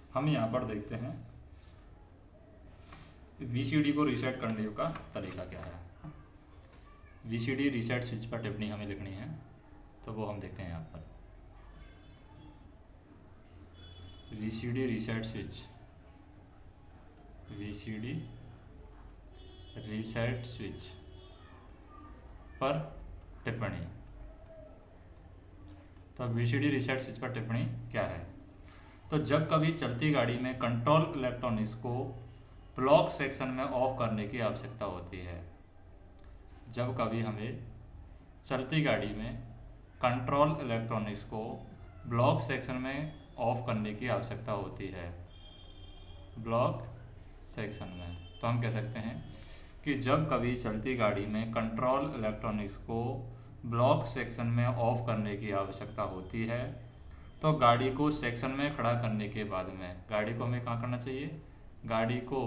हम यहाँ पर देखते हैं वीसीडी को रीसेट करने का तरीका क्या है। वीसीडी रीसेट स्विच पर टिप्पणी हमें लिखनी है, तो वो हम देखते हैं यहाँ पर। VCD reset switch, VCD reset switch पर टिप्पणी। तो वीसीडी रीसेट स्विच पर टिप्पणी क्या है? तो जब कभी चलती गाड़ी में कंट्रोल इलेक्ट्रॉनिक्स को ब्लॉक सेक्शन में ऑफ करने की आवश्यकता होती है, जब कभी हमें चलती गाड़ी में कंट्रोल इलेक्ट्रॉनिक्स को ब्लॉक सेक्शन में ऑफ करने की आवश्यकता होती है, ब्लॉक सेक्शन में, तो हम कह सकते हैं कि जब कभी चलती गाड़ी में कंट्रोल इलेक्ट्रॉनिक्स को ब्लॉक सेक्शन में ऑफ करने की आवश्यकता होती है, तो गाड़ी को सेक्शन में खड़ा करने के बाद में, गाड़ी को हमें कहाँ करना चाहिए? गाड़ी को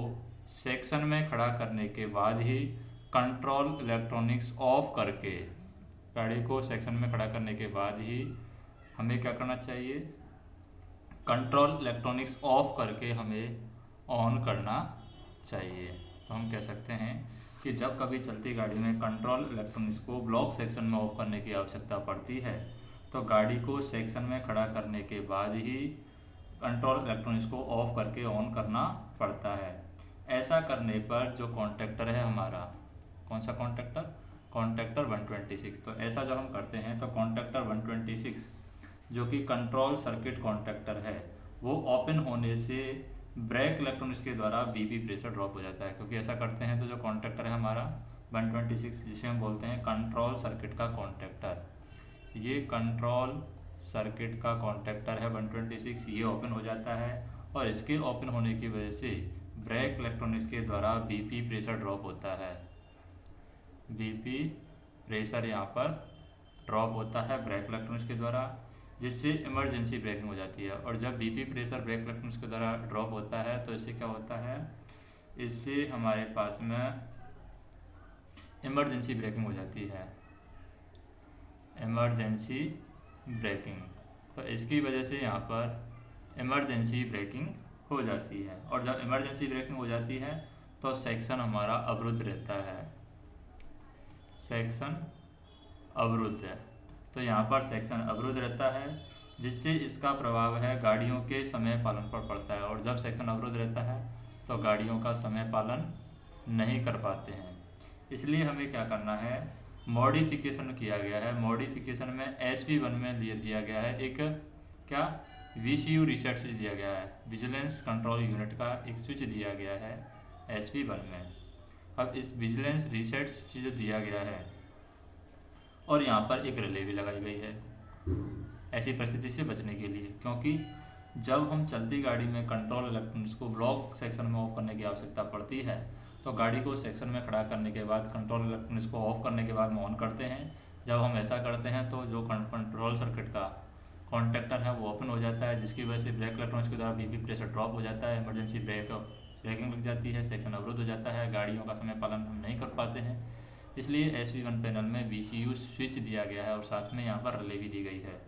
सेक्शन में खड़ा करने के बाद ही कंट्रोल इलेक्ट्रॉनिक्स ऑफ करके, गाड़ी को सेक्शन में खड़ा करने के बाद ही हमें क्या करना चाहिए? कंट्रोल इलेक्ट्रॉनिक्स ऑफ करके हमें ऑन करना चाहिए। तो हम कह सकते हैं कि जब कभी चलती गाड़ी में कंट्रोल इलेक्ट्रॉनिक्स को ब्लॉक सेक्शन में ऑफ करने की आवश्यकता पड़ती है, तो गाड़ी को सेक्शन में खड़ा करने के बाद ही कंट्रोल इलेक्ट्रॉनिक्स को ऑफ करके ऑन करना पड़ता है। ऐसा करने पर जो कॉन्टैक्टर है हमारा, कौन सा कॉन्टैक्टर? कॉन्टैक्टर 126। तो ऐसा जब हम करते हैं तो कॉन्टैक्टर 126 जो कि कंट्रोल सर्किट कॉन्टैक्टर है, वो ओपन होने से ब्रेक इलेक्ट्रॉनिक्स के द्वारा बीपी प्रेशर ड्रॉप हो जाता है। क्योंकि ऐसा करते हैं तो जो कॉन्टैक्टर है हमारा 126, जिसे हम बोलते हैं कंट्रोल सर्किट का कॉन्टैक्टर, ये कंट्रोल सर्किट का कॉन्टैक्टर है 126, ये ओपन हो जाता है और इसके ओपन होने की वजह से ब्रेक इलेक्ट्रॉनिक्स के द्वारा बीपी प्रेशर ड्रॉप होता है। बीपी प्रेशर यहाँ पर ड्रॉप होता है ब्रेक इलेक्ट्रॉनिक्स के द्वारा, जिससे इमरजेंसी ब्रेकिंग हो जाती है। और जब बीपी प्रेशर ब्रेक इलेक्ट्रॉनिक्स के द्वारा ड्रॉप होता है तो इससे क्या होता है? इससे हमारे पास में इमरजेंसी ब्रेकिंग हो जाती है, इमरजेंसी ब्रेकिंग। तो इसकी वजह से यहाँ पर इमरजेंसी ब्रेकिंग हो जाती है, और जब इमरजेंसी ब्रेकिंग हो जाती है तो सेक्शन हमारा अवरुद्ध रहता है, सेक्शन अवरुद्ध है। तो यहाँ पर सेक्शन अवरुद्ध रहता है, जिससे इसका प्रभाव है गाड़ियों के समय पालन पर पड़ता है। और जब सेक्शन अवरुद्ध रहता है तो गाड़ियों का समय पालन नहीं कर पाते हैं। इसलिए हमें क्या करना है? मॉडिफिकेशन किया गया है। मॉडिफिकेशन में SP1 में दिया गया है एक क्या? VCU रीसेट स्विच दिया गया है, विजिलेंस कंट्रोल यूनिट का एक स्विच दिया गया है SP1 में। अब इस विजिलेंस रीसेट स्विच जो दिया गया है और यहाँ पर एक रिले भी लगाई गई है ऐसी परिस्थिति से बचने के लिए, क्योंकि जब हम चलती गाड़ी में कंट्रोल इलेक्ट्रॉनिक्स को ब्लॉक सेक्शन में ऑफ करने की आवश्यकता पड़ती है, तो गाड़ी को सेक्शन में खड़ा करने के बाद कंट्रोल इलेक्ट्रॉनिक्स को ऑफ करने के बाद हम ऑन करते हैं। जब हम ऐसा करते हैं तो जो कंट्रोल सर्किट का कॉन्टैक्टर है वो ओपन हो जाता है, जिसकी वजह से ब्रेक इलेक्ट्रॉनिक्स के द्वारा बीपी प्रेशर ड्रॉप हो जाता है, इमरजेंसी ब्रेकिंग लग जाती है, सेक्शन अवरुद्ध हो जाता है, गाड़ियों का समय पालन हम नहीं कर पाते हैं। इसलिए SP1 पैनल में VCU स्विच दिया गया है और साथ में यहाँ पर रिले भी दी गई है।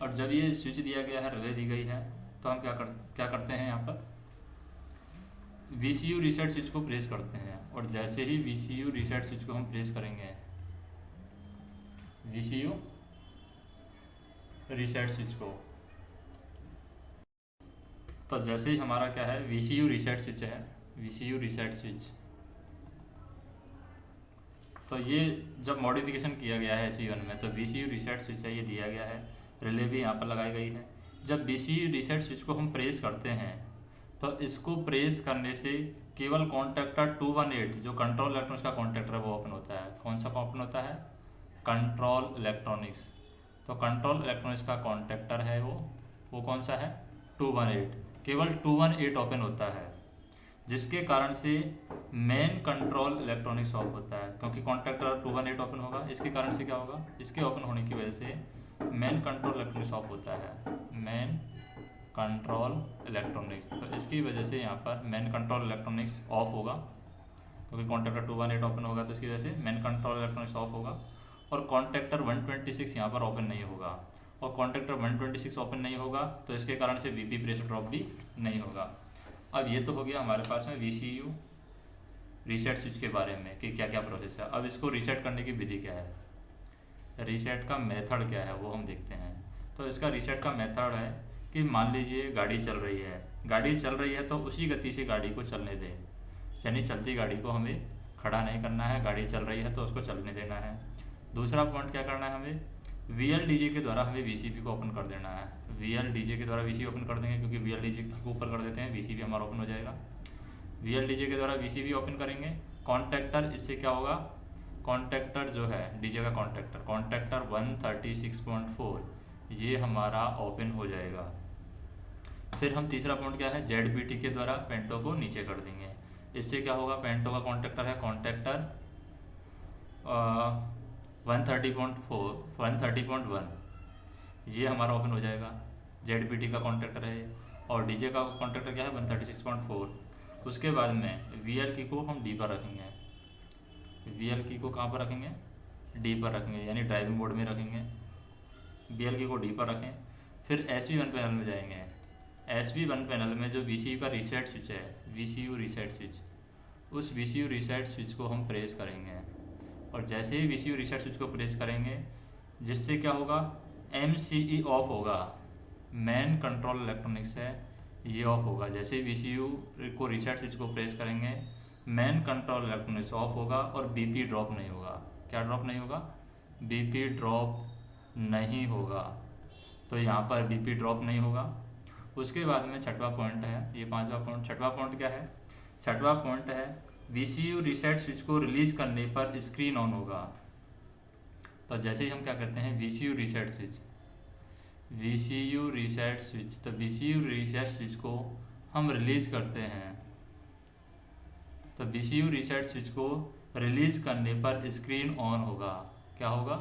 और जब ये स्विच दिया गया है, रिले दी गई है, तो हम क्या करते हैं? यहाँ पर VCU रीसेट स्विच को प्रेस करते हैं, और जैसे ही VCU रीसेट स्विच को हम प्रेस करेंगे, VCU रीसेट स्विच को, तो जैसे ही हमारा क्या है? VCU रीसेट स्विच है, VCU रीसेट स्विच। तो ये जब मॉडिफिकेशन किया गया है SP1 में, तो VCU रीसेट स्विच है, ये दिया गया है, रिले भी यहाँ पर लगाई गई है। जब VCU रीसेट स्विच को हम प्रेस करते हैं तो इसको प्रेस करने से केवल कॉन्टैक्टर 218 जो कंट्रोल इलेक्ट्रॉनिक्स का कॉन्टैक्टर है वो ओपन होता है। कौन सा ओपन होता है? Control electronics. तो कंट्रोल इलेक्ट्रॉनिक्स का कॉन्टैक्टर है वो कौन सा है? 218, केवल 218 ओपन होता है, जिसके कारण से मेन कंट्रोल इलेक्ट्रॉनिक्स ऑफ होता है। क्योंकि कॉन्टैक्टर 218 ओपन होगा, इसके कारण से क्या होगा? इसके ओपन होने की वजह से मेन कंट्रोल इलेक्ट्रॉनिक्स ऑफ होता है, मेन कंट्रोल इलेक्ट्रॉनिक्स। तो इसकी वजह से यहाँ पर मेन कंट्रोल इलेक्ट्रॉनिक्स ऑफ होगा, क्योंकि कॉन्टैक्टर 218 ओपन होगा, तो इसकी वजह से मेन कंट्रोल इलेक्ट्रॉनिक्स ऑफ होगा। और कॉन्टैक्टर 126 यहाँ पर ओपन नहीं होगा, और कॉन्टैक्टर 126 ओपन नहीं होगा, तो इसके कारण से वीपी प्रेशर ड्रॉप भी नहीं होगा। अब ये तो हो गया हमारे पास में वीसीयू रीसेट स्विच के बारे में कि क्या क्या प्रोसेस है। अब इसको रीसेट करने की विधि क्या है, रीसेट का मेथड क्या है वो हम देखते हैं। तो इसका रीसेट का मेथड है कि मान लीजिए गाड़ी चल रही है तो उसी गति से गाड़ी को चलने दें, यानी चलती गाड़ी को हमें खड़ा नहीं करना है, गाड़ी चल रही है तो उसको चलने देना है। दूसरा पॉइंट क्या करना है, हमें VLDJ के द्वारा हमें VCP को ओपन कर देना है। VLDJ के द्वारा VCP ओपन कर देंगे, क्योंकि VLDJ को ऊपर कर देते हैं VCP हमारा ओपन हो जाएगा। VLDJ के द्वारा VCP ओपन करेंगे। कॉन्टैक्टर, इससे क्या होगा, कॉन्टैक्टर जो है डीजे का कॉन्टैक्टर 136.4 ये हमारा ओपन हो जाएगा। फिर हम तीसरा पॉइंट क्या है, ZBT के द्वारा पेंटो को नीचे कर देंगे। इससे क्या होगा, पेंटो का कॉन्टैक्टर है कॉन्टैक्टर 130.1 ये हमारा ओपन हो जाएगा। ZBT का कॉन्टैक्टर है और डीजे का कॉन्टैक्टर क्या है 136.4। उसके बाद में VL की को हम डी पर रखेंगे। VL की को कहाँ पर रखेंगे, डी पर रखेंगे, यानी ड्राइविंग मोड में रखेंगे। VL की को डी पर रखें। फिर SB1 पैनल में जाएंगे। SB1 पैनल में जो VCU का रीसेट स्विच है, VCU रीसेट स्विच, उस VCU रीसेट स्विच को हम प्रेस करेंगे। और जैसे ही VCU रीसेट स्विच को प्रेस करेंगे, जिससे क्या होगा, MCE ऑफ होगा, मेन कंट्रोल इलेक्ट्रॉनिक्स है ये ऑफ होगा। जैसे ही VCU को रीसेट स्विच को प्रेस करेंगे, मेन कंट्रोल इलेक्ट्रॉनिक्स ऑफ होगा और BP ड्रॉप नहीं होगा। क्या ड्रॉप नहीं होगा, BP ड्रॉप नहीं होगा। तो यहाँ पर BP ड्रॉप नहीं होगा। उसके बाद में छठवां पॉइंट है, ये पांचवा पॉइंट, छठवां पॉइंट क्या है, छठवां पॉइंट है VCU रीसेट स्विच को रिलीज करने पर स्क्रीन ऑन होगा। तो जैसे ही हम क्या करते हैं, VCU रीसेट स्विच, तो VCU रीसेट स्विच को हम रिलीज करते हैं। तो VCU रीसेट स्विच को रिलीज करने पर स्क्रीन ऑन होगा। क्या होगा,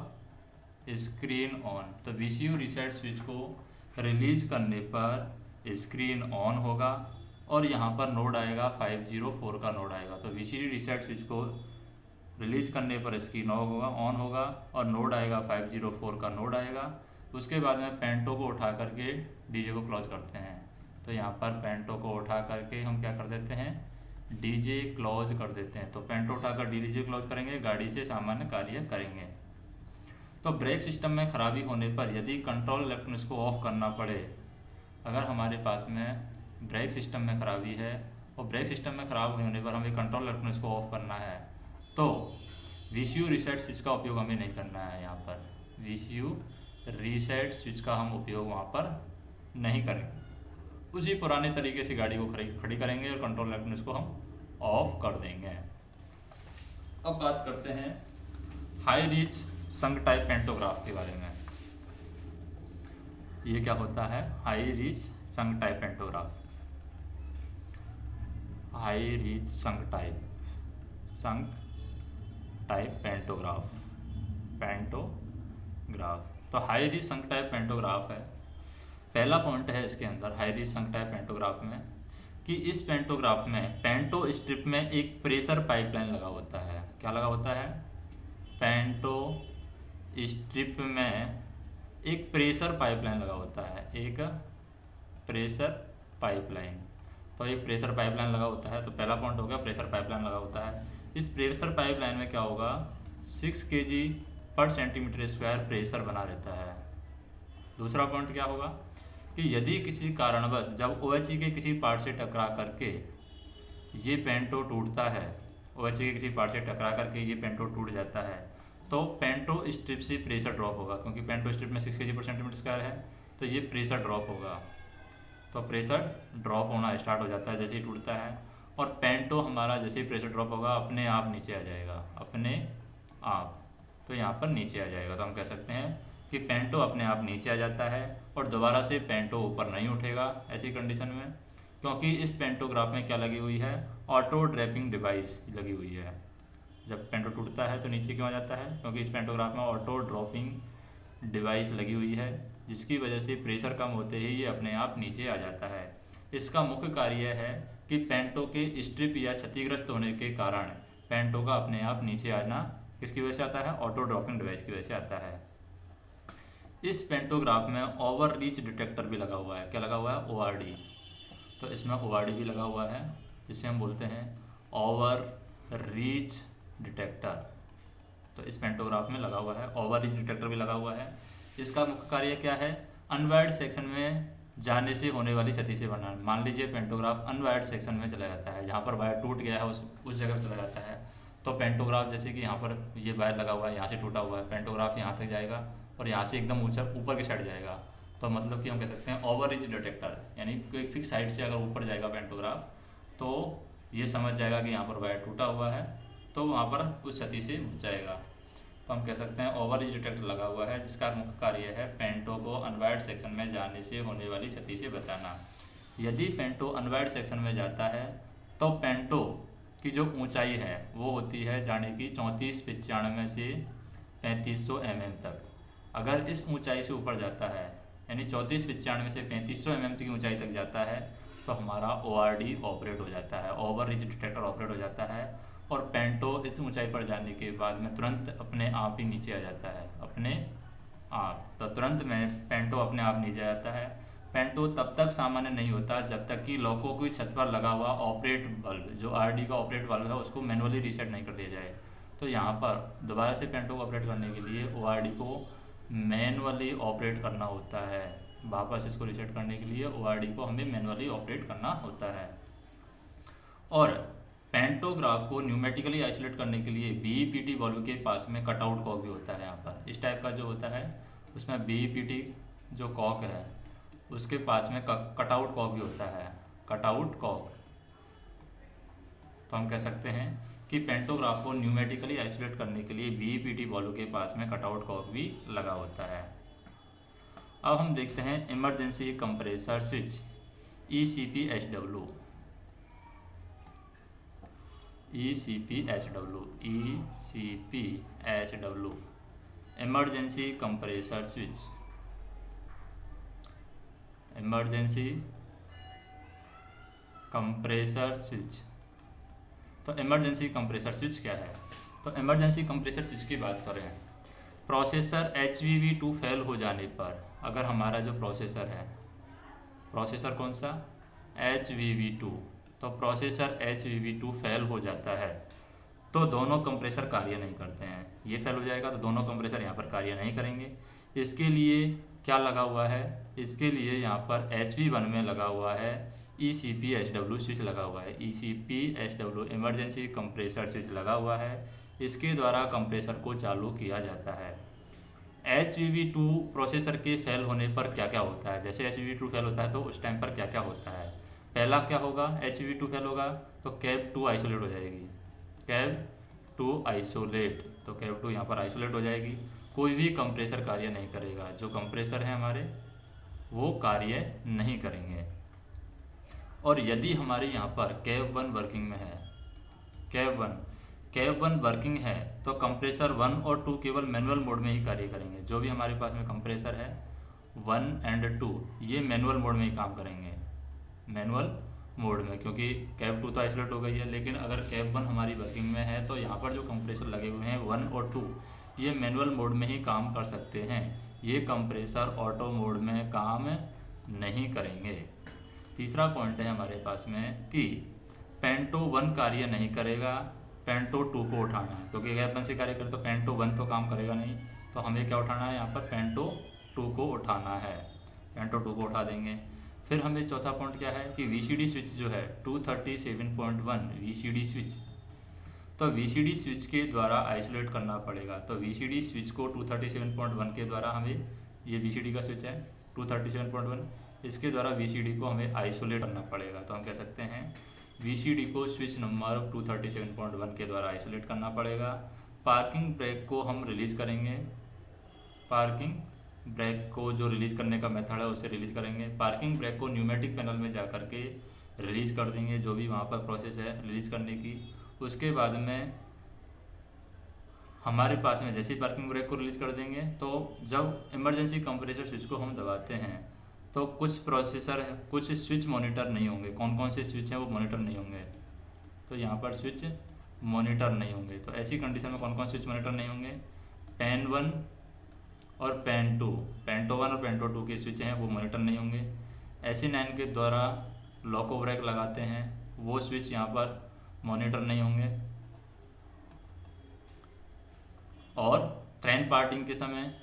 स्क्रीन ऑन। तो VCU रीसेट स्विच को रिलीज करने पर स्क्रीन ऑन होगा और यहाँ पर नोड आएगा 504 का नोड आएगा। तो VCU रीसेट स्विच को रिलीज करने पर स्क्रीन ऑन होगा और नोड आएगा 504 का नोड आएगा। उसके बाद में पेंटो को उठा करके डीजे को क्लोज करते हैं। तो यहाँ पर पेंटो को उठा करके हम क्या कर देते हैं, डीजे क्लोज कर देते हैं। तो पेंटो उठाकर डीजे क्लोज करेंगे, गाड़ी से सामान्य कार्य करेंगे। तो ब्रेक सिस्टम में खराबी होने पर यदि कंट्रोल इलेक्ट्रॉनिक्स को ऑफ करना पड़े, अगर हमारे पास में ब्रेक सिस्टम में खराबी है और ब्रेक सिस्टम में खराब होने पर हमें कंट्रोल इलेक्ट्रॉनिक्स को ऑफ करना है, तो VCU रीसेट स्विच का उपयोग हमें नहीं करना है। यहाँ पर VCU रीसेट स्विच का हम उपयोग वहाँ पर नहीं करेंगे। उसी पुराने तरीके से गाड़ी को खड़ी करेंगे और कंट्रोल इलेक्ट्रॉनिक्स को हम ऑफ कर देंगे। अब बात करते हैं हाई रीच संक टाइप पेंटोग्राफ के बारे में। ये क्या होता है, हाई रीच संक टाइप पेंटोग्राफ, हाई रीच संक टाइप पेंटोग्राफ। तो हाई रीच संक टाइप पेंटोग्राफ है। पहला पॉइंट है इसके अंदर हाई रीच संक टाइप पेंटोग्राफ में कि इस पेंटोग्राफ में पेंटो स्ट्रिप में एक प्रेशर पाइपलाइन लगा होता है। क्या लगा होता है, पेंटो स्ट्रिप में एक प्रेशर पाइपलाइन लगा होता है, एक प्रेशर पाइपलाइन। तो एक प्रेशर पाइपलाइन लगा होता है। तो पहला पॉइंट हो गया, प्रेशर पाइपलाइन लगा होता है। इस प्रेशर पाइपलाइन में क्या होगा, 6 kg पर सेंटीमीटर स्क्वायर प्रेशर बना रहता है। दूसरा पॉइंट क्या होगा कि यदि किसी कारणवश जब OHE के किसी पार्ट से टकरा करके ये पेंटो टूटता है, OHE के किसी पार्ट से टकरा करके ये पेंटो टूट जाता है, तो पेंटो स्ट्रिप से प्रेशर ड्रॉप होगा। क्योंकि पेंटो स्ट्रिप में 6 kg पर सेंटीमीटर स्क्वायर है, तो ये प्रेशर ड्रॉप होगा। तो प्रेशर ड्रॉप होना स्टार्ट हो जाता है जैसे ही टूटता है। और पेंटो हमारा जैसे ही प्रेशर ड्रॉप होगा अपने आप नीचे आ जाएगा, अपने आप। तो यहाँ पर नीचे आ जाएगा। तो हम कह सकते हैं कि पेंटो अपने आप नीचे आ जाता है और दोबारा से पेंटो ऊपर नहीं उठेगा ऐसी कंडीशन में, क्योंकि इस पेंटोग्राफ में क्या लगी हुई है, ऑटो ड्रैपिंग डिवाइस लगी हुई है। जब पेंटो टूटता है तो नीचे क्यों आ जाता है, क्योंकि इस पेंटोग्राफ में ऑटो ड्रॉपिंग डिवाइस लगी हुई है, जिसकी वजह से प्रेशर कम होते ही ये अपने आप नीचे आ जाता है। इसका मुख्य कार्य है कि पेंटो के स्ट्रिप या क्षतिग्रस्त होने के कारण पेंटो का अपने आप नीचे आना किसकी वजह से आता है, ऑटो ड्रॉपिंग डिवाइस की वजह से आता है। इस पेंटोग्राफ में ओवर रीच डिटेक्टर भी लगा हुआ है। क्या लगा हुआ है? ORD। तो इसमें ORD भी लगा हुआ है, जिसे हम बोलते हैं ओवर रीच डिटेक्टर। तो इस पेंटोग्राफ में लगा हुआ है, ओवर रीच डिटेक्टर भी लगा हुआ है। इसका मुख्य कार्य क्या है? अनवायर्ड सेक्शन में जाने से होने वाली क्षति से बचना। मान लीजिए पेंटोग्राफ अनवायर्ड सेक्शन में चला जाता है, जहाँ पर वायर टूट गया है उस जगह पर चला जाता है। तो पेंटोग्राफ, जैसे कि यहाँ पर ये वायर लगा हुआ है, यहाँ से टूटा हुआ है, पेंटोग्राफ यहाँ तक जाएगा और यहाँ से एकदम ऊंचा ऊपर की साइड जाएगा। तो मतलब कि हम कह सकते हैं ओवर रीच डिटेक्टर, यानी कोई फिक्स साइड से अगर ऊपर जाएगा पेंटोग्राफ तो ये समझ जाएगा कि यहाँ पर वायर टूटा हुआ है, तो वहाँ पर उस क्षति से बच जाएगा। तो हम कह सकते हैं ओवर रीच डिटेक्टर लगा हुआ है, जिसका मुख्य कार्य है पेंटो को अनवायर्ड सेक्शन में जाने से होने वाली क्षति से बचाना। यदि पेंटो अनवायर्ड सेक्शन में जाता है तो पेंटो की जो ऊंचाई है वो होती है जाने की 3495 से 3500 mm तक। अगर इस ऊंचाई से ऊपर जाता है, यानी 3495 से 3500 mm की ऊंचाई तक जाता है, तो हमारा ORD ऑपरेट हो जाता है, ओवर रीच डिटेक्टर ऑपरेट हो जाता है। और पेंटो इस ऊंचाई पर जाने के बाद में तुरंत अपने आप ही नीचे आ जाता है, अपने आप। तो तुरंत में पेंटो अपने आप नीचे आ जाता है। पेंटो तब तक सामान्य नहीं होता जब तक कि लॉको की छत पर लगा हुआ ऑपरेट बल्ब, जो RD का ऑपरेट बल्ब है, उसको मैनुअली रीसेट नहीं कर दिया जाए। तो यहाँ पर दोबारा से पेंटो को ऑपरेट करने के लिए ORD को मैनुअली ऑपरेट करना होता है। वापस इसको रीसेट करने के लिए ORD को हमें मैनुअली ऑपरेट करना होता है। और पेंटोग्राफ को न्यूमेटिकली आइसोलेट करने के लिए BEPT वॉल्व के पास में कटआउट कॉक भी होता है। यहाँ पर इस टाइप का जो होता है, उसमें BEPT जो कॉक है उसके पास में कटआउट कॉक भी होता है, कटआउट कॉक। तो हम कह सकते हैं कि पेंटोग्राफ को न्यूमेटिकली आइसोलेट करने के लिए BEPT वॉल्व के पास में कटआउट कॉक भी लगा होता है। अब हम देखते हैं emergency compressor switch, ECPSW। Emergency compressor switch, emergency compressor switch. तो इमरजेंसी कंप्रेसर स्विच क्या है? तो इमरजेंसी कंप्रेसर स्विच की बात करें, प्रोसेसर HVV2 फेल हो जाने पर, अगर हमारा जो प्रोसेसर है, प्रोसेसर कौन सा? HVV2। तो प्रोसेसर HVV2 फेल हो जाता है तो दोनों कंप्रेसर कार्य नहीं करते हैं। ये फेल हो जाएगा तो दोनों कंप्रेसर यहाँ पर कार्य नहीं करेंगे। इसके लिए क्या लगा हुआ है? इसके लिए यहाँ पर SV1 में लगा हुआ है ECPSW स्विच लगा हुआ है। ECPSW इमरजेंसी कंप्रेसर स्विच लगा हुआ है। इसके द्वारा कंप्रेसर को चालू किया जाता है। HVV2 प्रोसेसर के फेल होने पर क्या क्या होता है? जैसे HVV2 फेल होता है तो उस टाइम पर क्या क्या होता है? पहला क्या होगा? HVV2 फेल होगा तो कैब 2 आइसोलेट हो जाएगी, कैब 2 आइसोलेट। तो कैब 2 यहाँ पर आइसोलेट हो जाएगी, कोई भी कंप्रेसर कार्य नहीं करेगा। जो कंप्रेसर है हमारे वो कार्य नहीं करेंगे। और यदि हमारे यहाँ पर कैब 1 वर्किंग में है, कैब 1 वर्किंग है तो कंप्रेसर 1 और 2 केवल मैनुअल मोड में ही कार्य करेंगे। जो भी हमारे पास में कंप्रेसर है 1 और 2 ये मैनुअल मोड में ही काम करेंगे, मैनुअल मोड में, क्योंकि कैब 2 तो आइसोलेट हो गई है। लेकिन अगर कैब 1 हमारी वर्किंग में है तो यहाँ पर जो कंप्रेसर लगे हुए हैं 1 और 2 ये मैनुअल मोड में ही काम कर सकते हैं। ये कंप्रेसर ऑटो मोड में काम नहीं करेंगे। तीसरा पॉइंट है हमारे पास में कि पेंटो 1 कार्य नहीं करेगा, पेंटो 2 को उठाना है, क्योंकि कैब 1 से कार्य करे तो पेंटो 1 तो काम करेगा नहीं। तो हमें क्या उठाना है? यहाँ पर पेंटो 2 को उठाना है, पेंटो 2 को उठा देंगे। फिर हमें चौथा पॉइंट क्या है कि VCD स्विच जो है 237.1 VCD स्विच, तो VCD स्विच के द्वारा आइसोलेट करना पड़ेगा। तो VCD स्विच को 237.1 के द्वारा हमें, ये VCD का स्विच है 237.1, इसके द्वारा VCD को हमें आइसोलेट करना पड़ेगा। तो हम कह सकते हैं VCD को स्विच नंबर 237.1 के द्वारा आइसोलेट करना पड़ेगा। पार्किंग ब्रेक को हम रिलीज़ करेंगे, पार्किंग ब्रेक को जो रिलीज़ करने का मेथड है उसे रिलीज़ करेंगे। पार्किंग ब्रेक को न्यूमेटिक पैनल में जा कर के रिलीज़ कर देंगे, जो भी वहाँ पर प्रोसेस है रिलीज़ करने की। उसके बाद में हमारे पास में जैसे ही पार्किंग ब्रेक को रिलीज़ कर देंगे तो जब इमरजेंसी कंप्रेसर स्विच को हम दबाते हैं तो कुछ प्रोसेसर, कुछ स्विच मॉनिटर नहीं होंगे। कौन कौन से स्विच हैं वो मॉनिटर नहीं होंगे, तो यहाँ पर स्विच मॉनिटर नहीं होंगे। तो ऐसी कंडीशन में कौन कौन स्विच मॉनिटर नहीं होंगे? PAN 1 और पेंटो 1 और पेंटो 2 के स्विच हैं वो मॉनिटर नहीं होंगे। SE9 के द्वारा लॉको ब्रेक लगाते हैं वो स्विच यहाँ पर मॉनिटर नहीं होंगे। और ट्रेन पार्टिंग के समय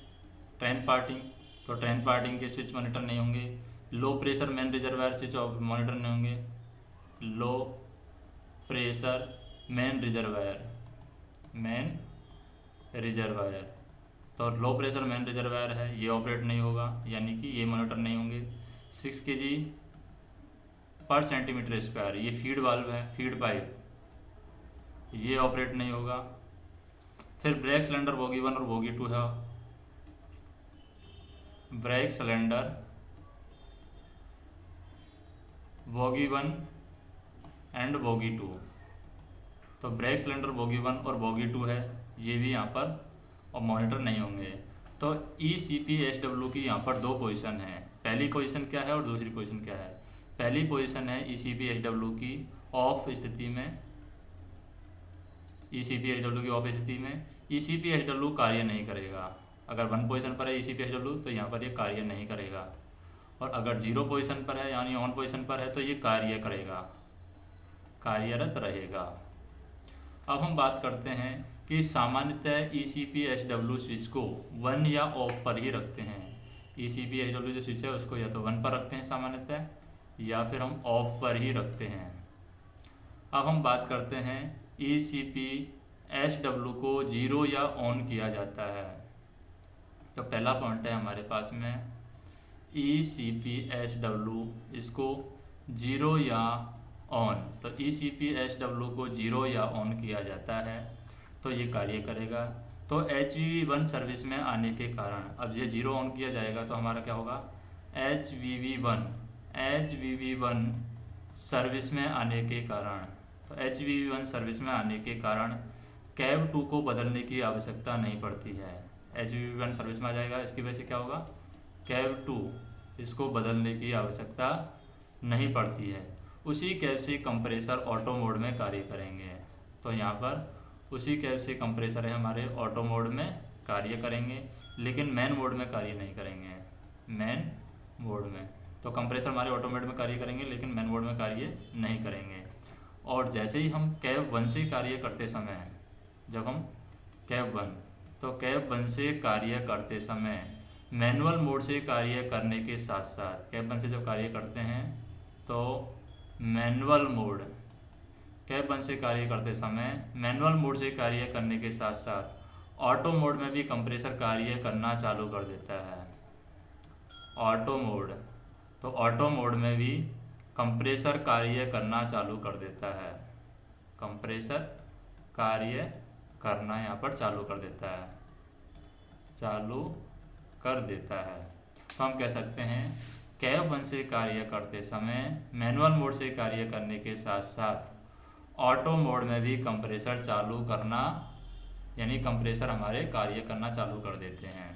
ट्रेन पार्टिंग के स्विच मॉनिटर नहीं होंगे। Low pressure main reservoir switch monitor नहीं होंगे। लो प्रेशर मेन रिजर्वायर तो लो प्रेशर मेन रिजर्वायर है ये ऑपरेट नहीं होगा, यानी कि ये मॉनिटर नहीं होंगे। 6 kg पर सेंटीमीटर स्क्वायर ये फीड वाल्व है, फीड पाइप, ये ऑपरेट नहीं होगा। फिर ब्रेक सिलेंडर बोगी 1 और बोगी 2 है। Brake cylinder bogie 1 and bogie 2, तो ब्रेक सिलेंडर बोगी 1 और बोगी 2 है, ये भी यहाँ पर और मॉनिटर नहीं होंगे। तो ECPSW की यहाँ पर 2 पोजीशन है। पहली पोजीशन क्या है और दूसरी पोजीशन क्या है। पहली पोजीशन है ECPSW की ऑफ स्थिति में, ECPSW कार्य नहीं करेगा। अगर 1 पोजीशन पर है ECPSW तो यहाँ पर ये कार्य नहीं करेगा, और अगर 0 पोजीशन पर है यानी ऑन पोजीशन पर है तो ये कार्य करेगा, कार्यरत रहेगा। अब हम बात करते हैं कि सामान्यतः ECPSW स्विच को 1 या ऑफ पर ही रखते हैं। ECPSW जो स्विच है उसको या तो 1 पर रखते हैं सामान्यतः, या फिर हम ऑफ पर ही रखते हैं। अब हम बात करते हैं ECPSW को 0 या ऑन किया जाता है। तो पहला पॉइंट है हमारे पास में ECPSW इसको 0 या ऑन, तो ECPSW को 0 या ऑन किया जाता है तो ये कार्य करेगा। तो HVV1 सर्विस में आने के कारण, अब ये 0 ऑन किया जाएगा तो हमारा क्या होगा, HVV1 सर्विस में आने के कारण, तो HVV1 सर्विस में आने के कारण कैब 2 को बदलने की आवश्यकता नहीं पड़ती है। HVV1 सर्विस में आ जाएगा, इसकी वजह से क्या होगा, कैब 2 इसको बदलने की आवश्यकता नहीं पड़ती है। उसी कैब से कंप्रेसर ऑटो मोड में कार्य करेंगे। तो यहाँ पर उसी कैब से कंप्रेसर है हमारे ऑटो मोड में कार्य करेंगे, लेकिन मैन मोड में कार्य नहीं करेंगे। मैन मोड में तो कंप्रेसर हमारे ऑटो मोड में कार्य करेंगे, लेकिन मैन मोड में कार्य नहीं करेंगे। और जैसे ही हम कैब 1 से कार्य करते समय, जब हम कैब 1 से कार्य करते समय मैनुअल मोड से कार्य करने के साथ साथ, कैब 1 से जब कार्य करते हैं तो मैनुअल मोड, कैब 1 से कार्य करते समय मैनुअल मोड से कार्य करने के साथ साथ ऑटो मोड में भी कंप्रेसर कार्य करना चालू कर देता है। ऑटो मोड, तो ऑटो मोड में भी कंप्रेसर कार्य करना चालू कर देता है, कंप्रेसर कार्य करना यहाँ पर चालू कर देता है। तो हम कह सकते हैं कैब 1 से कार्य करते समय मैनुअल मोड से कार्य करने के साथ साथ ऑटो मोड में भी कंप्रेसर चालू करना, यानी कंप्रेसर हमारे कार्य करना चालू कर देते हैं।